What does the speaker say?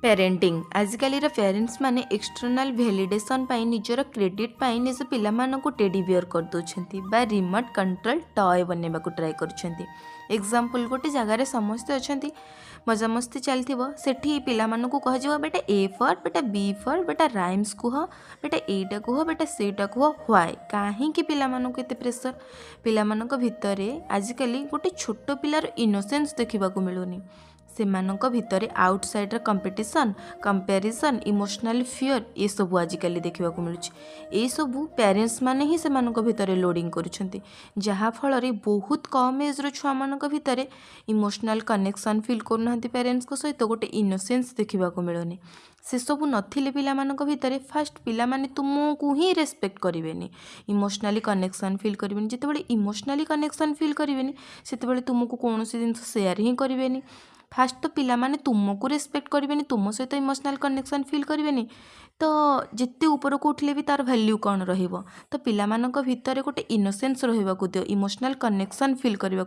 parenting आजिकल parents माने external validation पाई निजर credit पाई निज पिलामान को टेडी बियर कर दौरान बा रिमोट कंट्रोल टॉय बनवा को ट्राए कर एग्जाम्पल गोटे जगार समस्ते अच्छा मजामस्ती चलती पिलामान को कह बेटा ए फर बेटा बी फर बेटा राइम्स कह बेटा एटा कह बेटा सेटा कह व्हाई कहीं पिलामान को एते प्रेसर पिलामान भितर आजिकल गोटे छोट पिलार इनोसेंस देखा मिलूनी सेमानक भितर outsider competition comparison emotional fear ये सब आजिकल देखा मिलूँ ये सब पेरेंट्स माने ही सेमानक भितर लोडिंग करुछंती जहाँ फल बहुत कम एज्र छुआ मान भितर इमोशनल कनेक्शन फिल करूना पेरेंट्स को सहित गोटे इनोसेंस देखा मिलूनी से सबू नथिले पिलामानक भितर फास्ट पिलामाने तुमको ही रेस्पेक्ट करेंगे इमोशनली कनेक्शन फिल करेंगे जितेबाला इमोशनली कनेक्शन फिल करेंगे से तुमको कौन जिन सेयार ही करेंगे फास्ट तो पिलामाने तुमको रेस्पेक्ट करेंगे तुम सहित इमोशनल कनेक्शन फिल करेंगे तो जिते ऊपर को उठले भी तार वैल्यू कौन रहिबो तो पिलामानक भितर गोटे इनोसेंस रहिबाकु दियो इमोशनल कनेक्शन फिल करने